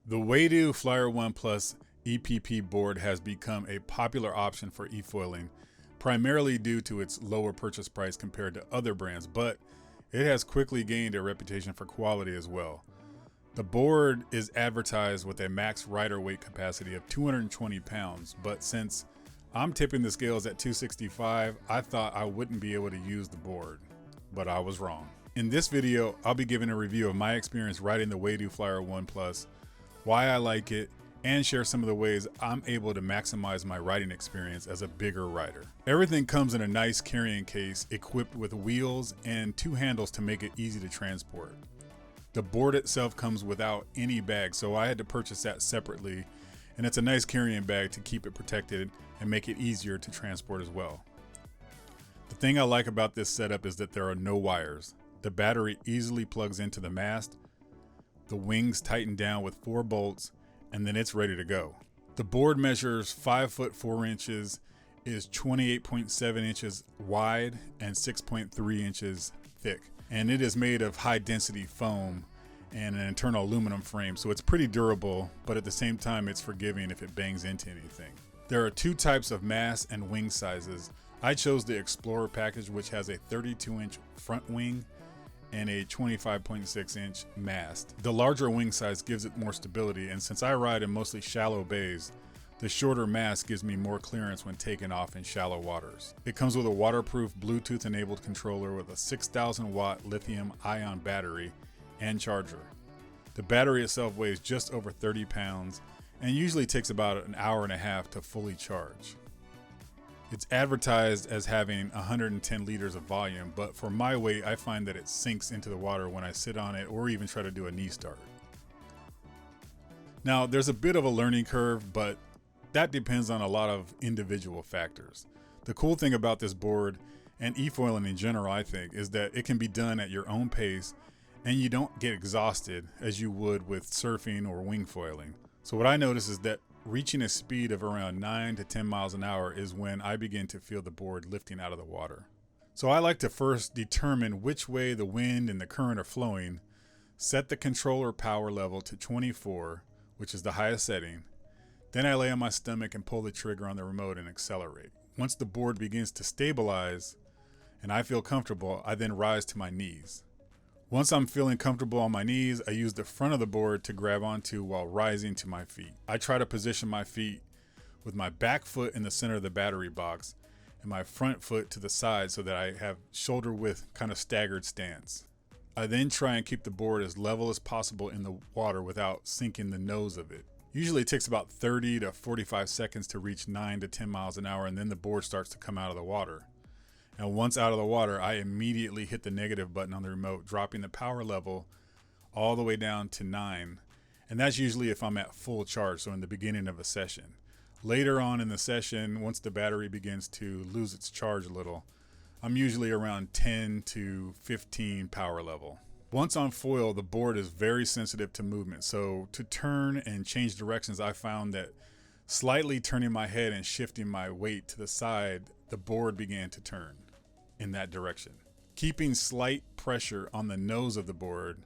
The Waydoo Flyer One EPP board has become a popular option for efoiling, primarily due to its lower purchase price compared to other brands, but it has quickly gained a reputation for quality as well. The board is advertised with a max rider weight capacity of 220 pounds, but since I'm tipping the scales at 265, I thought I wouldn't be able to use the board, but I was wrong. In this video, I'll be giving a review of my experience riding the Waydoo Flyer One Plus, why I like it, and share some of the ways I'm able to maximize my riding experience as a bigger rider. Everything comes in a nice carrying case equipped with wheels and two handles to make it easy to transport. The board itself comes without any bag, so I had to purchase that separately, and it's a nice carrying bag to keep it protected and make it easier to transport as well. The thing I like about this setup is that there are no wires. The battery easily plugs into the mast, the wings tighten down with 4 bolts, and then it's ready to go. The board measures 5 foot 4 inches, is 28.7 inches wide and 6.3 inches thick. And it is made of high density foam and an internal aluminum frame, so it's pretty durable, but at the same time it's forgiving if it bangs into anything. There are 2 types of mast and wing sizes. I chose the Explorer package, which has a 32-inch front wing and a 25.6-inch mast. The larger wing size gives it more stability, and since I ride in mostly shallow bays, the shorter mast gives me more clearance when taking off in shallow waters. It comes with a waterproof Bluetooth-enabled controller with a 6,000-watt lithium-ion battery and charger. The battery itself weighs just over 30 pounds and usually takes about an hour and a half to fully charge. It's advertised as having 110 liters of volume, but for my weight, I find that it sinks into the water when I sit on it or even try to do a knee start. Now, there's a bit of a learning curve, but that depends on a lot of individual factors. The cool thing about this board and efoiling in general, I think, is that it can be done at your own pace and you don't get exhausted as you would with surfing or wing foiling. So what I notice is that reaching a speed of around 9 to 10 miles an hour is when I begin to feel the board lifting out of the water. So I like to first determine which way the wind and the current are flowing, set the controller power level to 24, which is the highest setting. Then I lay on my stomach and pull the trigger on the remote and accelerate. Once the board begins to stabilize and I feel comfortable, I then rise to my knees. Once I'm feeling comfortable on my knees, I use the front of the board to grab onto while rising to my feet. I try to position my feet with my back foot in the center of the battery box and my front foot to the side so that I have shoulder width kind of staggered stance. I then try and keep the board as level as possible in the water without sinking the nose of it. Usually it takes about 30 to 45 seconds to reach 9 to 10 miles an hour, and then the board starts to come out of the water. And once out of the water, I immediately hit the negative button on the remote, dropping the power level all the way down to 9. And that's usually if I'm at full charge, so in the beginning of a session. Later on in the session, once the battery begins to lose its charge a little, I'm usually around 10 to 15 power level. Once on foil, the board is very sensitive to movement. So to turn and change directions, I found that slightly turning my head and shifting my weight to the side, the board began to turn in that direction. Keeping slight pressure on the nose of the board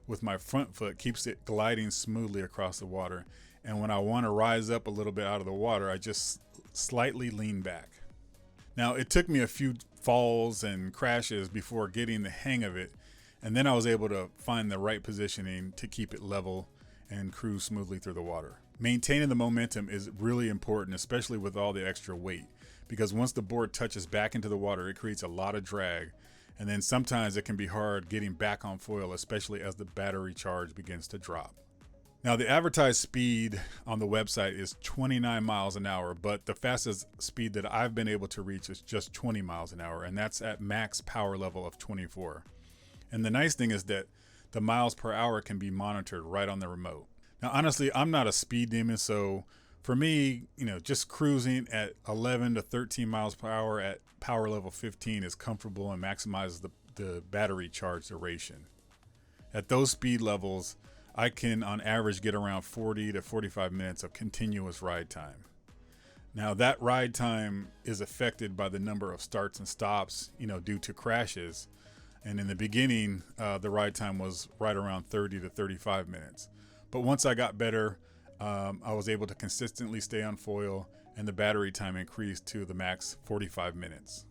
with my front foot keeps it gliding smoothly across the water. And when I want to rise up a little bit out of the water, I just slightly lean back. Now, it took me a few falls and crashes before getting the hang of it, and then I was able to find the right positioning to keep it level and cruise smoothly through the water. Maintaining the momentum is really important, especially with all the extra weight, because once the board touches back into the water, it creates a lot of drag, and then sometimes it can be hard getting back on foil, especially as the battery charge begins to drop. Now, the advertised speed on the website is 29 miles an hour, but the fastest speed that I've been able to reach is just 20 miles an hour, and that's at max power level of 24. And the nice thing is that the miles per hour can be monitored right on the remote. Now, honestly, I'm not a speed demon, so for me, just cruising at 11 to 13 miles per hour at power level 15 is comfortable and maximizes the battery charge duration. At those speed levels, I can on average get around 40 to 45 minutes of continuous ride time. Now, that ride time is affected by the number of starts and stops, due to crashes. And in the beginning, the ride time was right around 30 to 35 minutes. But once I got better, I was able to consistently stay on foil, and the battery time increased to the max 45 minutes.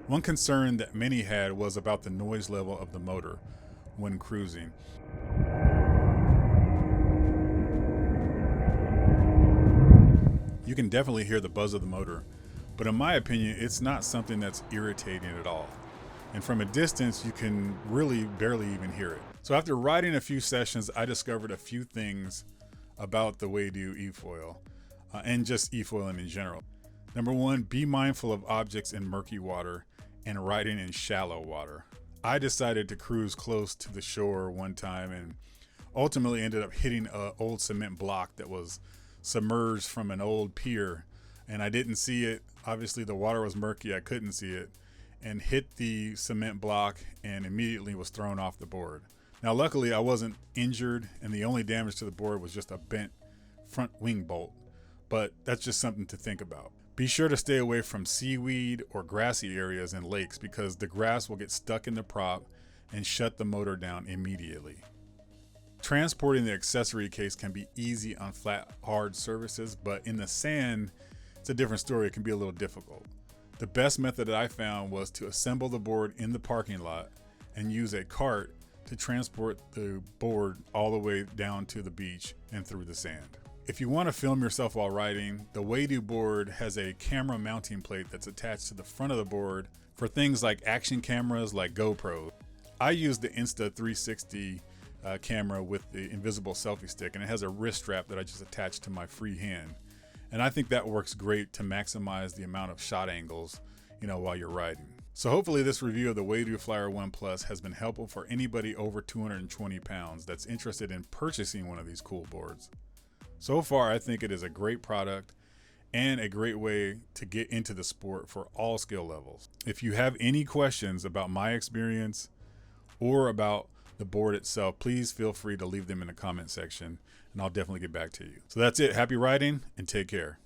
One concern that many had was about the noise level of the motor when cruising. You can definitely hear the buzz of the motor, but in my opinion, it's not something that's irritating at all. And from a distance, you can really barely even hear it. So after riding a few sessions, I discovered a few things about the Waydoo eFoil and just eFoiling in general. Number one, be mindful of objects in murky water and riding in shallow water. I decided to cruise close to the shore one time and ultimately ended up hitting an old cement block that was submerged from an old pier, and I didn't see it. Obviously the water was murky, I couldn't see it, and hit the cement block and immediately was thrown off the board. Now luckily I wasn't injured, and the only damage to the board was just a bent front wing bolt, but that's just something to think about. Be sure to stay away from seaweed or grassy areas in lakes, because the grass will get stuck in the prop and shut the motor down immediately. Transporting the accessory case can be easy on flat, hard surfaces, but in the sand, it's a different story. It can be a little difficult. The best method that I found was to assemble the board in the parking lot and use a cart to transport the board all the way down to the beach and through the sand. If you want to film yourself while riding, the Waydoo board has a camera mounting plate that's attached to the front of the board for things like action cameras like GoPro. I use the Insta360 camera with the invisible selfie stick, and it has a wrist strap that I just attach to my free hand, and I think that works great to maximize the amount of shot angles, while you're riding. So hopefully this review of the Waydoo Flyer One Plus has been helpful for anybody over 220 pounds that's interested in purchasing one of these cool boards. So far, I think it is a great product and a great way to get into the sport for all skill levels. If you have any questions about my experience or about the board itself, please feel free to leave them in the comment section, and I'll definitely get back to you. So that's it. Happy riding and take care.